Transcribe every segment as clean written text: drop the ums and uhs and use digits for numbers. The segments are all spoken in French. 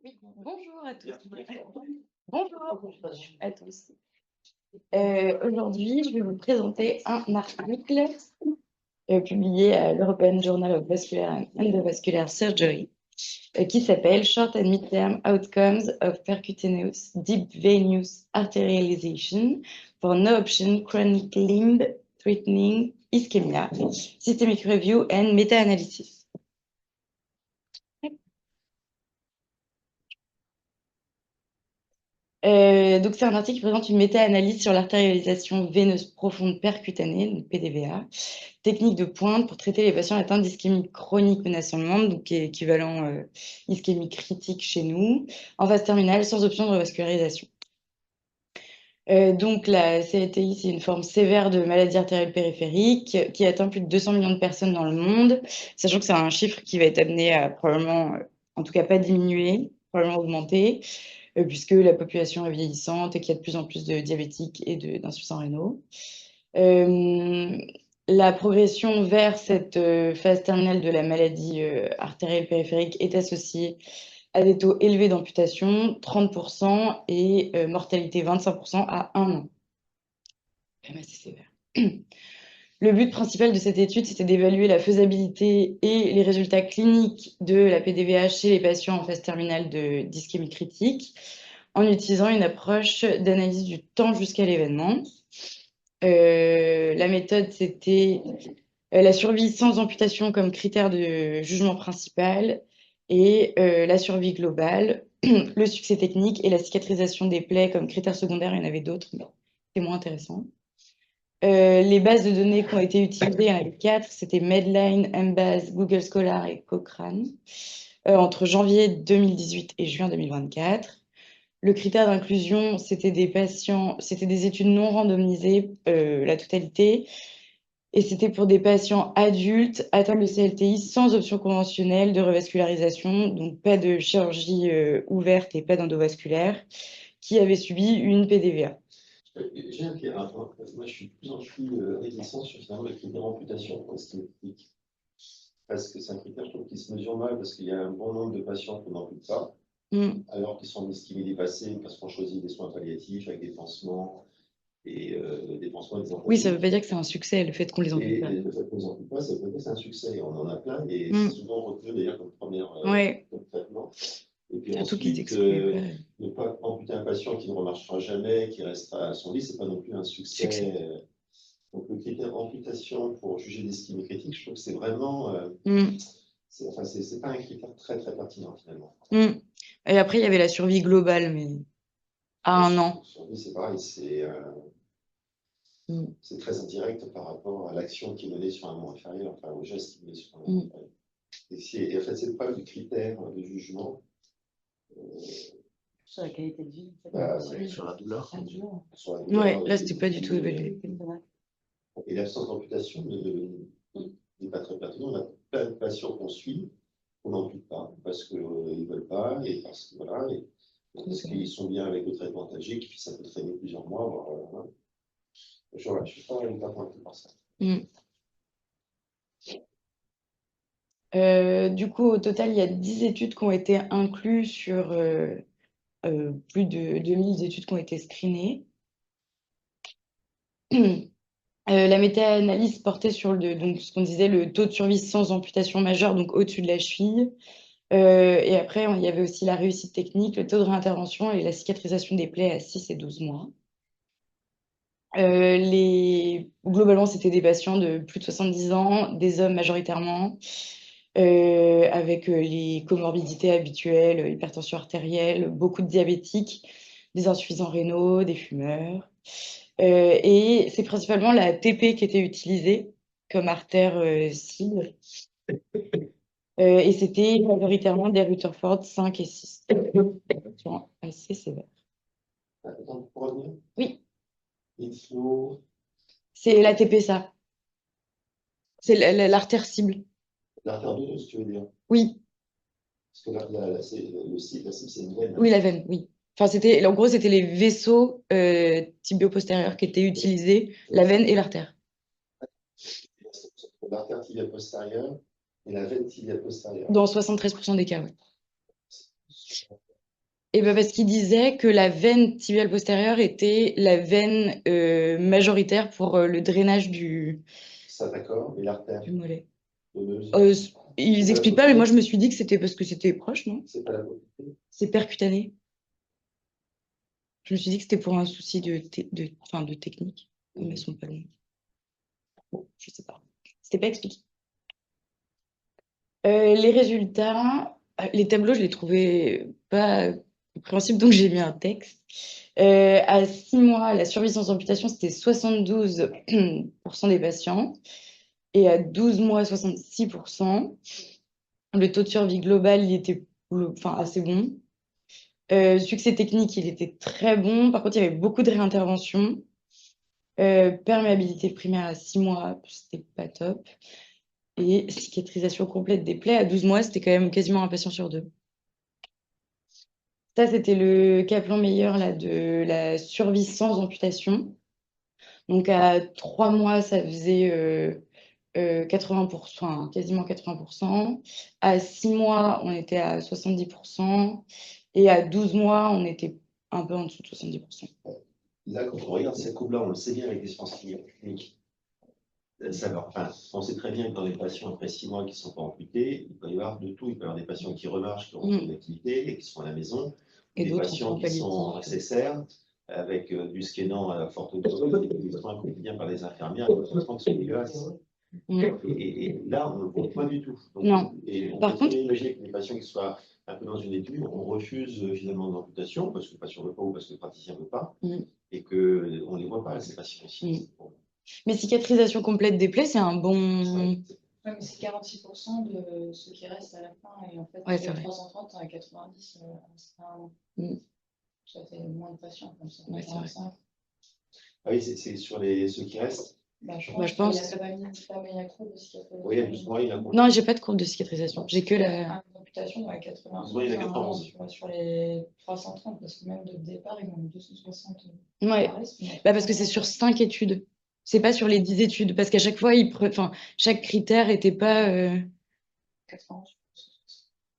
Oui, bonjour à tous. Bonjour à tous. Aujourd'hui, je vais vous présenter un article publié à l'European Journal of Vascular and Endovascular Surgery qui s'appelle Short and Mid-Term Outcomes of Percutaneous Deep Venous Arterialization for No Option Chronic Limb Threatening Ischemia, Systemic Review and Meta-Analysis. Donc, c'est un article qui présente une méta-analyse sur l'artérialisation veineuse profonde percutanée, donc PDVA, technique de pointe pour traiter les patients atteints d'ischémie chronique menaçant le monde, donc qui est équivalent ischémie critique chez nous, en phase terminale sans option de revascularisation. Donc, la CATI, c'est une forme sévère de maladie artérielle périphérique qui atteint plus de 200 millions de personnes dans le monde, sachant que c'est un chiffre qui va être amené à probablement, en tout cas pas diminuer, probablement augmenter, puisque la population est vieillissante et qu'il y a de plus en plus de diabétiques et d'insuffisants rénaux. La progression vers cette phase terminale de la maladie artérielle périphérique est associée à des taux élevés d'amputation, 30%, et mortalité 25% à 1 an. Quand même assez sévère. Le but principal de cette étude, c'était d'évaluer la faisabilité et les résultats cliniques de la PDVA chez les patients en phase terminale d'ischémie critique, en utilisant une approche d'analyse du temps jusqu'à l'événement. La méthode, c'était la survie sans amputation comme critère de jugement principal et la survie globale, le succès technique et la cicatrisation des plaies comme critère secondaire. Il y en avait d'autres, mais c'est moins intéressant. Les bases de données qui ont été utilisées, il y en avait 4, c'était Medline, Embase, Google Scholar et Cochrane, entre janvier 2018 et juin 2024. Le critère d'inclusion, c'était des patients, c'était des études non randomisées, la totalité, et c'était pour des patients adultes atteints de CLTI sans option conventionnelle de revascularisation, donc pas de chirurgie ouverte et pas d'endovasculaire, qui avaient subi une PDVA. J'ai moi, je suis de plus en plus réticent sur finalement le critère amputation pour l'esthétique. Parce que c'est un critère, je trouve, qui se mesure mal, parce qu'il y a un bon nombre de patients qu'on n'ampute pas, alors qu'ils sont en ischémie dépassée, parce qu'on choisit des soins palliatifs avec des pansements et des pansements des Oui, ça ne veut pas dire que c'est un succès, le fait qu'on les ampute pas. Et le fait qu'on les ampute pas, ça veut pas dire que c'est un succès. On en a plein, et c'est souvent retenu d'ailleurs comme première comme traitement. Et puis surtout ensuite, ne pas amputer un patient qui ne remarchera jamais, qui restera à son lit, c'est pas non plus un succès. Donc le critère amputation pour juger l'ischémie critique, je trouve que c'est vraiment, c'est pas un critère très très pertinent finalement. Et après, il y avait la survie globale, mais à 1 an. La survie, c'est pareil, c'est très indirect par rapport à l'action qui est menée sur un membre inférieur, enfin au geste qui est mené sur un membre inférieur. Et en fait, c'est pas du critère de jugement. Sur la qualité de vie. Sur la douleur. Oui, là, c'était pas du tout évalué. Et l'absence d'amputation n'est pas très pertinent. On a plein de patients qu'on suit, qu'on n'ampute pas, parce qu'ils ne veulent pas, et parce que voilà, parce qu'ils sont bien avec le traitement antalgique, puis ça peut traîner plusieurs mois, voire, je ne suis pas convaincu par ça. Du coup, au total, il y a 10 études qui ont été incluses sur plus de 2000 études qui ont été screenées. La méta-analyse portait sur donc, ce qu'on disait, le taux de survie sans amputation majeure, donc au-dessus de la cheville. Et après, il y avait aussi la réussite technique, le taux de réintervention et la cicatrisation des plaies à 6 et 12 mois. Globalement, c'était des patients de plus de 70 ans, des hommes majoritairement, avec les comorbidités habituelles, hypertension artérielle, beaucoup de diabétiques, des insuffisants rénaux, des fumeurs. Et c'est principalement la TP qui était utilisée comme artère cible. Et c'était majoritairement des Rutherford 5 et 6. Assez sévère. Attends, pour revenir. Oui. Inflow. C'est l'ATP, ça. C'est l'artère cible. L'artère veineuse, tu veux dire? Oui. Parce que la cible, c'est une veine. Oui, la veine, oui. Enfin, en gros, c'était les vaisseaux tibio-postérieurs qui étaient utilisés, la veine et l'artère. L'artère tibiale postérieure et la veine tibiale postérieure. Dans 73% des cas, oui. Et ben parce qu'il disait que la veine tibiale postérieure était la veine majoritaire pour le drainage Ça, d'accord, mais l'artère du mollet. veneuse, Ils c'est pas la expliquent pas, mais moi poitrine, je me suis dit que c'était parce que c'était proche, non? c'est pas la poitrine. C'est percutané. Je me suis dit que c'était pour un souci enfin, de technique, comme elles sont pas longues. Bon, je sais pas. C'était pas expliqué. Les résultats, les tableaux, je les trouvais pas compréhensibles, donc j'ai mis un texte. À 6 mois, la survie sans amputation, c'était 72% des patients. Et à 12 mois, 66%. Le taux de survie global, il était enfin, assez bon. Succès technique, il était très bon. Par contre, il y avait beaucoup de réinterventions. Perméabilité primaire à 6 mois, c'était pas top. Et cicatrisation complète des plaies à 12 mois, c'était quand même quasiment un patient sur deux. Ça, c'était le Kaplan meilleur là, de la survie sans amputation. Donc à 3 mois, ça faisait 80%, enfin, quasiment 80%. À 6 mois, on était à 70%. Et à 12 mois, on était un peu en dessous de 70%. Là, quand on regarde cette courbe-là, on le sait bien avec les sciences cliniques. Enfin, on sait très bien que dans les patients après 6 mois qui ne sont pas amputés, il peut y avoir de tout. Il peut y avoir des patients qui remarchent, qui ont une activité et qui sont à la maison, Et des d'autres patients en qui sont en palliatif. SSR avec du scanant à forte dose et des soins quotidiens par les infirmières, avec des soins qui sont dégueulasses. Et là, on ne le voit pas du tout. Donc, Non. Et on Par peut contre, imaginer que les patients qui soient un peu dans une étude, on refuse finalement l'amputation parce que le patient ne veut pas ou parce que le praticien ne veut pas, et qu'on ne les voit pas, ces patients aussi. Mais cicatrisation complète des plaies, c'est un bon. Ouais, mais c'est 46% de ceux qui restent à la fin. Et en fait, Ouais, de c'est vrai. 330 à 90, c'est un an. Ça fait moins de patients comme ça. Ouais, c'est vrai. Ah oui, c'est sur ceux qui restent. Je pense. pense qu'il y a courbe de cicatrisation. Oui, à 12 mois, il a Non, j'ai pas de courbe de cicatrisation. J'ai que la. Amputation à 80. Oui, il a 91. Sur les 330, parce que même de départ, ils ont 260. Ouais. Parce que c'est sur 5 études. C'est pas sur les 10 études. Parce qu'à chaque fois, enfin, chaque critère était pas. 80.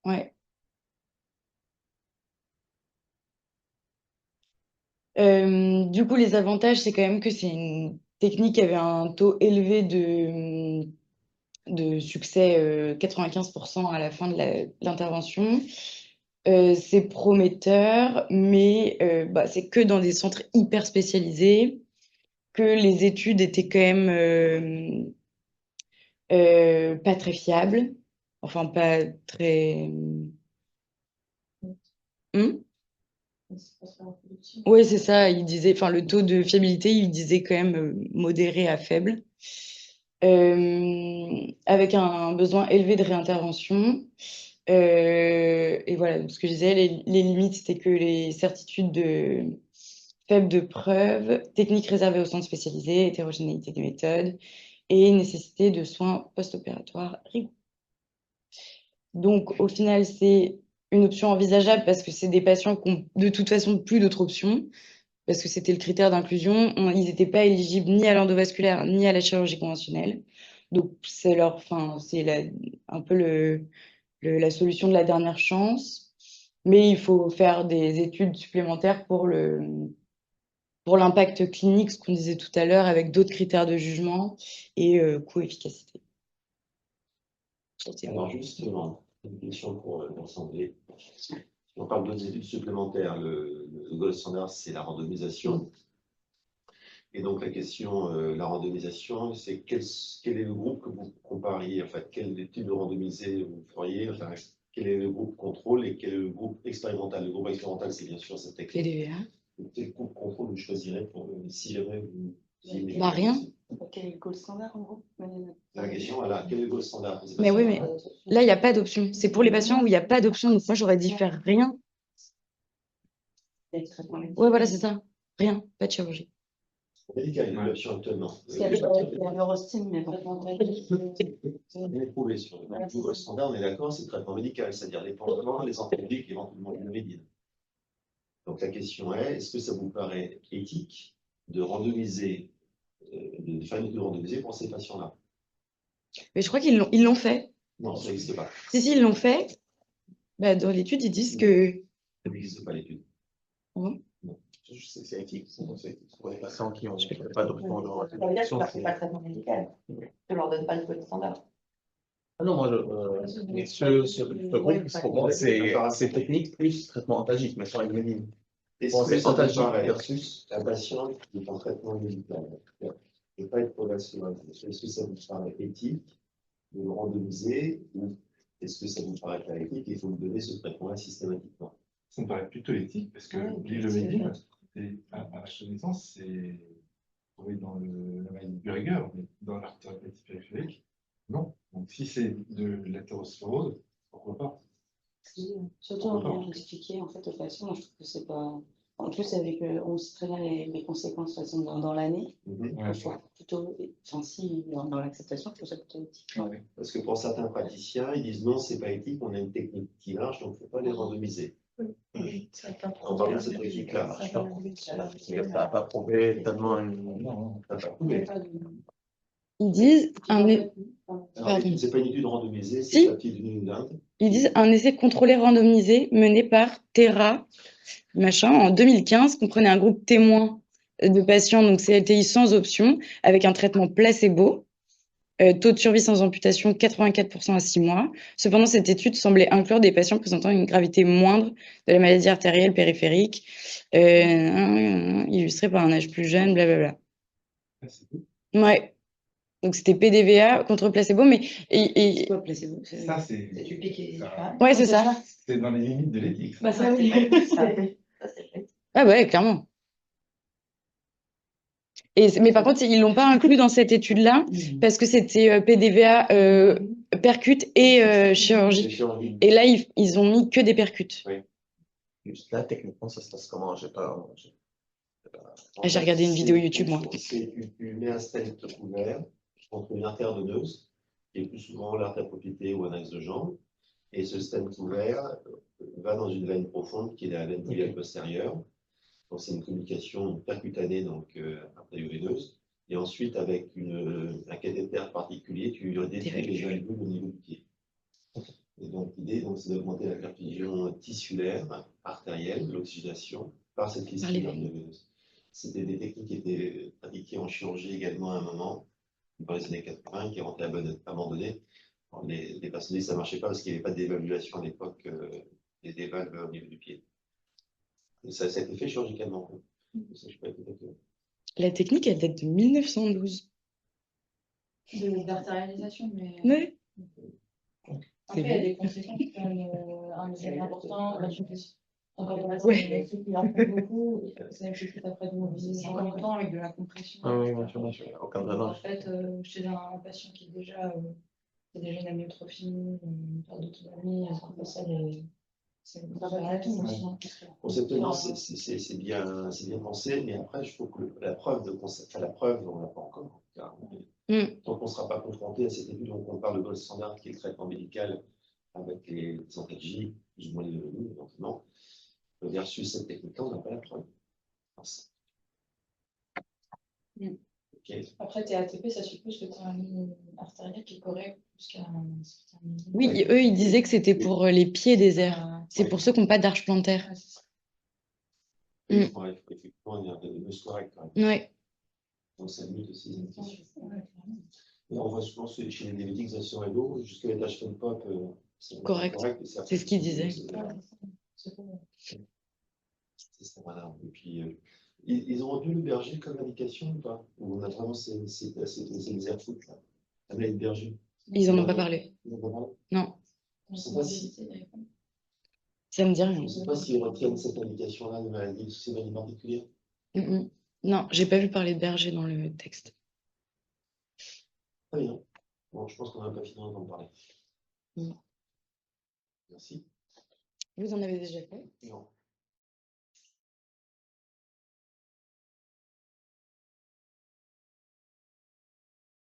Ouais. Du coup, les avantages, c'est quand même que c'est une technique qui avait un taux élevé de succès, 95% à la fin de l'intervention. C'est prometteur, mais c'est que dans des centres hyper spécialisés, que les études étaient quand même pas très fiables, enfin pas très. Oui, c'est ça. Il disait, enfin, le taux de fiabilité, il disait quand même modéré à faible, avec un besoin élevé de réintervention. Et voilà, donc ce que je disais, les limites, c'était que les certitudes faibles de preuve, techniques réservées aux centres spécialisés, hétérogénéité des méthodes et nécessité de soins post-opératoires rigoureux. Donc, au final, c'est une option envisageable parce que c'est des patients qui ont de toute façon plus d'autres options, parce que c'était le critère d'inclusion. Ils n'étaient pas éligibles ni à l'endovasculaire ni à la chirurgie conventionnelle. Donc, c'est un peu la solution de la dernière chance. Mais il faut faire des études supplémentaires pour l'impact clinique, ce qu'on disait tout à l'heure, avec d'autres critères de jugement et coût-efficacité. Alors justement, une question pour l'Assemblée. On parle d'autres études supplémentaires. Le gold standard, c'est la randomisation. Et donc la question, la randomisation, c'est quel est le groupe que vous compariez, enfin, quelle étude randomisée vous feriez, enfin, quel est le groupe contrôle et quel est le groupe expérimental. Le groupe expérimental, c'est bien sûr cette technique. PDVA. Quel groupe contrôle vous choisirez si jamais vous... Rien. Quel est le gold standard en gros? La question, voilà, quel est le gold standard? Mais oui, mais là, il n'y a pas d'option. C'est pour les patients où il n'y a pas d'option. Donc moi, j'aurais dit faire rien. Oui, voilà, c'est ça. Rien, pas de chirurgie. Médical, il y a une option actuellement. Il y a l'Eurostime, mais On est prouvé sur le gold standard, on est d'accord, c'est le traitement médical, c'est-à-dire les pansements, les antibiotiques, éventuellement une médine. Donc la question est-ce que ça vous paraît éthique de randomiser, de randomiser pour ces patients-là? Mais je crois qu'ils l'ont fait. Non, ça n'existe pas. Si, ils l'ont fait. Dans l'étude, ils disent que Ça n'existe pas l'étude. Je sais que c'est éthique, c'est pour les patients qui n'ont pas d'option dans la Ça veut dire que tu consultation. ne fais pas le traitement médical. Tu ne leur donnes pas le code standard. Ah non, moi, mais ce groupe, pour moi, c'est technique plus traitement antalgique, mais sur une ligne. Est-ce Bon, que c'est ça vous antalgique paraît versus. un patient qui est en traitement médical ne pas être provaccinal? Est-ce que ça vous paraît éthique de le randomiser ou est-ce que ça vous paraît pas éthique et il faut lui donner ce traitement-là systématiquement? Ça me paraît plutôt éthique parce que Ouais, l'ilomédine, à ma connaissance, c'est trouvé dans la maladie de Buerger, mais dans l'artériopathie périphérique, non. Donc si c'est de l'athérosclérose, pourquoi pas? Surtout en bien expliqué en fait aux patients, moi, je trouve que c'est pas. En plus, avec, on sait très bien les conséquences de toute façon, dans l'année. Ouais. Je trouve plutôt, enfin, si, dans l'acceptation, je trouve ça plutôt éthique. Parce que pour certains praticiens, ils disent non, c'est pas éthique, on a une technique qui marche, donc il ne faut pas les randomiser. On parle de cette technique-là. Ça n'a pas prouvé tellement une. Ça n'a pas prouvé. Ils disent Alors, Pardon. c'est pas une étude randomisée, Si. c'est parti d'une dinde. Ils disent un essai contrôlé randomisé mené par Terra, machin, en 2015, comprenait un groupe témoin de patients, donc CLTI sans option, avec un traitement placebo, taux de survie sans amputation 84% à 6 mois. Cependant, cette étude semblait inclure des patients présentant une gravité moindre de la maladie artérielle périphérique, illustrée par un âge plus jeune, blablabla. C'est tout. Ouais. Donc c'était PDVA contre placebo, mais C'est quoi placebo? Ça, c'est. Tu piques et- ça- ouais, c'est ça. C'est dans les limites de l'éthique. Bah, ça, oui. Ça, c'est fait. Ah ouais, clairement. Mais par contre, ils l'ont pas inclus dans cette étude-là parce que c'était PDVA, percute et chirurgie. Et là, ils ont mis que des percutes. Juste là, techniquement, ça se passe comment? J'ai pas. Ah, j'ai regardé une vidéo YouTube, moi. Tu mets un stent ouvert contre une artère donneuse, qui est plus souvent l'artère poplitée ou un axe de jambe, et ce stent ouvert va dans une veine profonde qui est la veine tibiale postérieure. Donc c'est une communication percutanée, donc artério-veineuse. Et ensuite, avec un cathéter particulier, tu détruis les valvules au niveau du pied. Et donc l'idée, c'est d'augmenter la perfusion tissulaire, artérielle, l'oxygénation, par cette fistule artério-veineuse. C'était des techniques qui étaient pratiquées en chirurgie également à un moment, dans les années 80, qui ont été abandonnées. Alors, les personnes disent que ça ne marchait pas parce qu'il n'y avait pas d'évaluation à l'époque des valves au niveau du pied. Et ça a été fait chirurgicalement. Ça, je peux être d'accord. La technique, elle date de 1912. D'artérialisation, mais. Ouais. Après, il y a des conséquences quand même un usage important. Encore dans la Ouais. qui en font beaucoup, ça nécessite après de mobiliser encore longtemps avec de la compression. Ah oui, bien sûr, aucun En drainage. fait, chez un patient qui est déjà une amyotrophie, une perte d'autonomie, c'est une préparation aussi. Conceptuellement, c'est bien pensé, mais après, je trouve que la preuve de concept, enfin, la preuve, on ne l'a pas encore. Car, tant qu'on ne sera pas confronté à cette étude, on compare le gold standard qui est le traitement médical avec les antalgiques, plus ou moins les devenus, éventuellement, versus cette technique-là, on n'a pas la preuve. Okay. Après, TATP, ça suppose que tu as un ligne artérielle qui est correct jusqu'à un certain niveau. Oui, eux, ils disaient que c'était pour les pieds des airs. C'est pour ceux qui n'ont pas d'arche plantaire. Ouais, c'est ça. Il faut effectivement il y a des mesures correctes. Ouais. Donc ça limite aussi. Et on voit souvent chez les diabétiques rénaux, jusqu'à l'étage de pop, c'est Correct. C'est ce qu'ils disaient. C'est ça, voilà. Et puis, ils ont rendu le berger comme indication ou pas? Ou on a vraiment ces exercices là? La maladie de berger. Ils en ont pas parlé. Ils en ont pas parlé? Non. Je ne sais pas si. Ça me dit Je rien. ne sais pas s'ils retiennent cette indication-là de maladie, ces maladies particulières. Non, j'ai pas vu parler de berger dans le texte. Très bien. Bon, je pense qu'on n'a pas fini d'en parler. Non. Merci. Vous en avez déjà fait? Non.